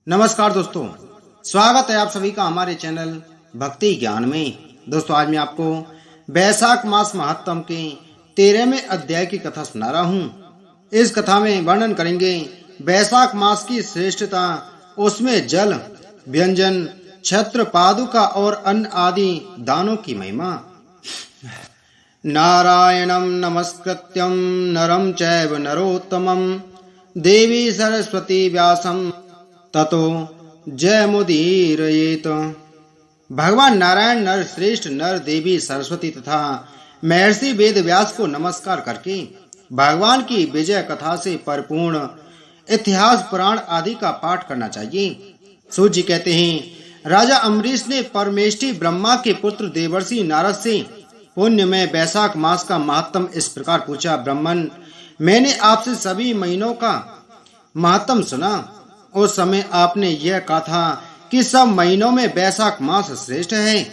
नमस्कार दोस्तों, स्वागत है आप सभी का हमारे चैनल भक्ति ज्ञान में। दोस्तों, आज मैं आपको वैशाख मास महात्म के 13वें अध्याय की कथा सुना रहा हूँ। इस कथा में वर्णन करेंगे वैशाख मास की श्रेष्ठता, उसमें जल, व्यंजन, छत्र, पादुका और अन्न आदि दानों की महिमा। नारायणं नमस्कृत्यं नरं चैव नरोत्तमं देवी सरस्वती व्यासं ततो जयमुदीरयेत। भगवान नारायण नर श्रेष्ठ नर देवी सरस्वती तथा महर्षि वेद व्यास को नमस्कार करके भगवान की विजय कथा से परिपूर्ण इतिहास पुराण आदि का पाठ करना चाहिए। सूत जी कहते हैं, राजा अम्बरीश ने परमेष्ठी ब्रह्मा के पुत्र देवर्षि नारद से पुण्य में वैशाख मास का महात्म इस प्रकार पूछा। ब्रह्मन, मैंने आपसे सभी महीनों का महात्म सुना। उस समय आपने यह कहा था कि सब महीनों में वैशाख मास श्रेष्ठ है,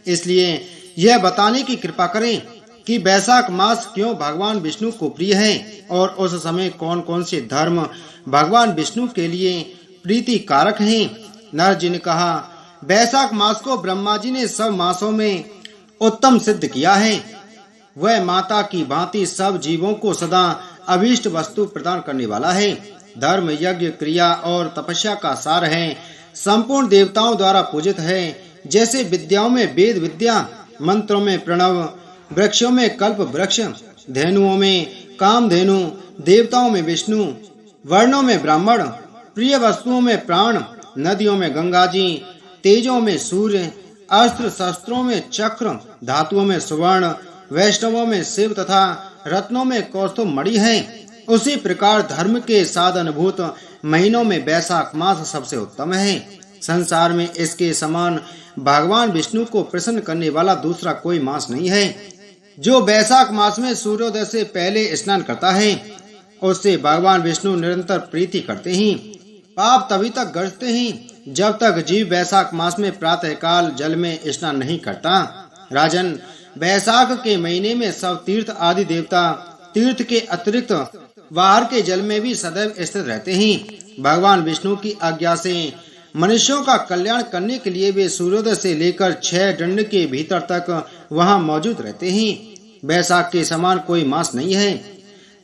इसलिए यह बताने की कृपा करें कि वैशाख मास क्यों भगवान विष्णु को प्रिय है और उस समय कौन कौन से धर्म भगवान विष्णु के लिए प्रीति कारक हैं। नर जी ने कहा, वैशाख मास को ब्रह्मा जी ने सब मासों में उत्तम सिद्ध किया है। वह माता की भांति सब जीवों को सदा अभीष्ट वस्तु प्रदान करने वाला है। धर्म, यज्ञ, क्रिया और तपस्या का सार है। संपूर्ण देवताओं द्वारा पूजित है। जैसे विद्याओं में वेद विद्या, मंत्रों में प्रणव, वृक्षों में कल्प वृक्ष, धेनुओं में कामधेनु, देवताओं में विष्णु, वर्णों में ब्राह्मण, प्रिय वस्तुओं में प्राण, नदियों में गंगा जी, तेजों में सूर्य, अस्त्र शस्त्रों में चक्र, धातुओं में सुवर्ण, वैष्णवों में शिव तथा रत्नों में कौस्तुभ मणि है। उसी प्रकार धर्म के साधनभूत महीनों में वैशाख मास सबसे उत्तम है। संसार में इसके समान भगवान विष्णु को प्रसन्न करने वाला दूसरा कोई मास नहीं है। जो वैशाख मास में सूर्योदय से पहले स्नान करता है, उससे भगवान विष्णु निरंतर प्रीति करते हैं। पाप तभी तक गरजते हैं जब तक जीव वैशाख मास में प्रातः काल जल में स्नान नहीं करता। राजन, वैशाख के महीने में सब तीर्थ आदि देवता तीर्थ के अतिरिक्त बाहर के जल में भी सदैव स्थित रहते हैं। भगवान विष्णु की आज्ञा से मनुष्यों का कल्याण करने के लिए वे सूर्योदय से लेकर 6 दंड के भीतर तक वहां मौजूद रहते हैं। वैशाख के समान कोई मास नहीं है।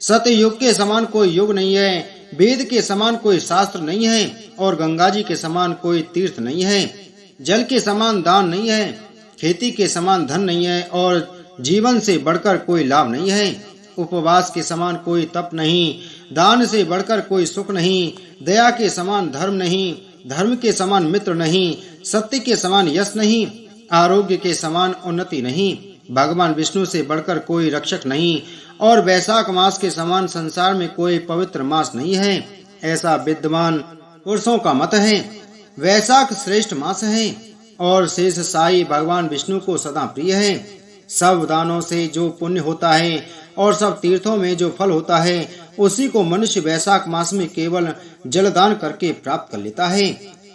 सतयुग के समान कोई युग नहीं है। वेद के समान कोई शास्त्र नहीं है और गंगा जी के समान कोई तीर्थ नहीं है। जल के समान दान नहीं है। खेती के समान धन नहीं है और जीवन से बढ़कर कोई लाभ नहीं है। उपवास के समान कोई तप नहीं, दान से बढ़कर कोई सुख नहीं, दया के समान धर्म नहीं, धर्म के समान मित्र नहीं, सत्य के समान यश नहीं, आरोग्य के समान उन्नति नहीं, भगवान विष्णु से बढ़कर कोई रक्षक नहीं और वैशाख मास के समान संसार में कोई पवित्र मास नहीं है। ऐसा विद्वान पुरुषों का मत है। वैशाख श्रेष्ठ मास है और शेष साई भगवान विष्णु को सदा प्रिय है। सब दानों से जो पुण्य होता है और सब तीर्थों में जो फल होता है, उसी को मनुष्य वैशाख मास में केवल जलदान करके प्राप्त कर लेता है।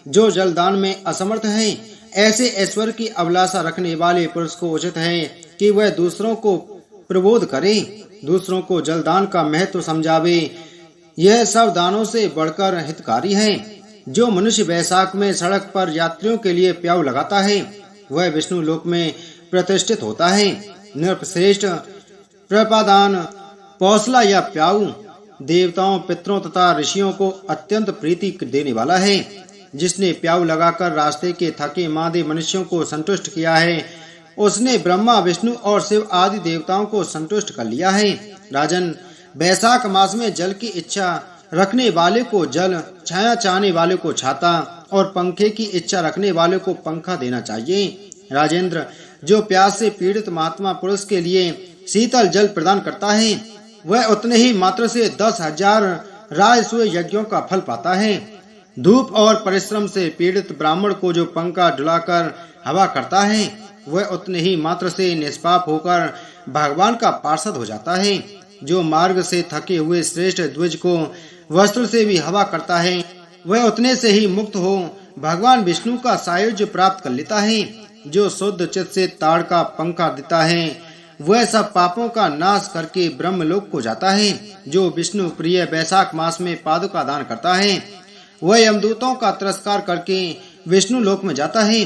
जो जलदान में असमर्थ है, ऐसे ऐश्वर्य की अभिलाषा रखने वाले पुरुष को उचित है कि वह दूसरों को प्रबोध करे, दूसरों को जलदान का महत्व समझावे। यह सब दानों से बढ़कर हितकारी है। जो मनुष्य वैशाख में सड़क पर यात्रियों के लिए प्याऊ लगाता है, वह विष्णु लोक में प्रतिष्ठित होता है। नृपश्रेष्ठ प्रपादान, पौसला या प्याऊ देवताओं, पितरों तथा ऋषियों को अत्यंत प्रीति देने वाला है। जिसने प्याऊ लगाकर रास्ते के थके मांदे मनुष्यों को संतुष्ट किया है, उसने ब्रह्मा, विष्णु और शिव आदि देवताओं को संतुष्ट कर लिया है। राजन, वैशाख मास में जल की इच्छा रखने वाले को जल, छाया चाहने वाले को छाता और पंखे की इच्छा रखने वाले को पंखा देना चाहिए। राजेंद्र, जो प्यास से पीड़ित महात्मा पुरुष के लिए शीतल जल प्रदान करता है, वह उतने ही मात्र से 10,000 राजसूय यज्ञों का फल पाता है। धूप और परिश्रम से पीड़ित ब्राह्मण को जो पंखा डुलाकर हवा करता है, वह उतने ही मात्र से निष्पाप होकर भगवान का पार्षद हो जाता है। जो मार्ग से थके हुए श्रेष्ठ द्विज को वस्त्र से भी हवा करता है, वह उतने से ही मुक्त हो भगवान विष्णु का सायुज्य प्राप्त कर लेता है। जो शुद्ध चित्त से ताड़ का पंखा देता है, वह सब पापों का नाश करके ब्रह्मलोक को जाता है। जो विष्णु प्रिय वैशाख मास में पादुका दान करता है, वह यमदूतों का तिरस्कार करके विष्णु लोक में जाता है।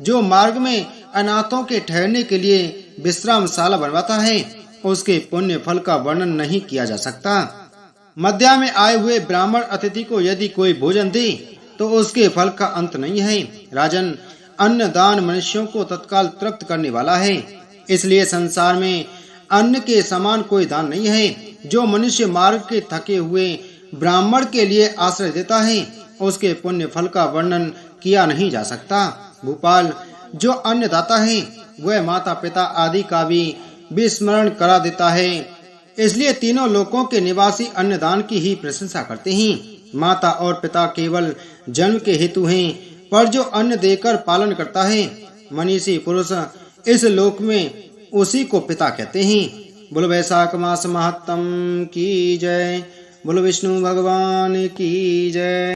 जो मार्ग में अनाथों के ठहरने के लिए विश्रामशाला बनवाता है, उसके पुण्य फल का वर्णन नहीं किया जा सकता। मध्या में आए हुए ब्राह्मण अतिथि को यदि कोई भोजन दे तो उसके फल का अंत नहीं है। राजन, अन्न दान मनुष्यों को तत्काल तृप्त करने वाला है, इसलिए संसार में अन्न के समान कोई दान नहीं है। जो मनुष्य मार्ग के थके हुए ब्राह्मण के लिए आश्रय देता है, उसके पुण्य फल का वर्णन किया नहीं जा सकता। भूपाल, जो अन्नदाता है वह माता पिता आदि का भी विस्मरण करा देता है, इसलिए तीनों लोकों के निवासी अन्नदान की ही प्रशंसा करते हैं। माता और पिता केवल जन्म के हेतु हैं, पर जो अन्न देकर पालन करता है, मनीषी पुरुष इस लोक में उसी को पिता कहते हैं। बोलो वैशाख मास महात्म की जय। बोलो विष्णु भगवान की जय।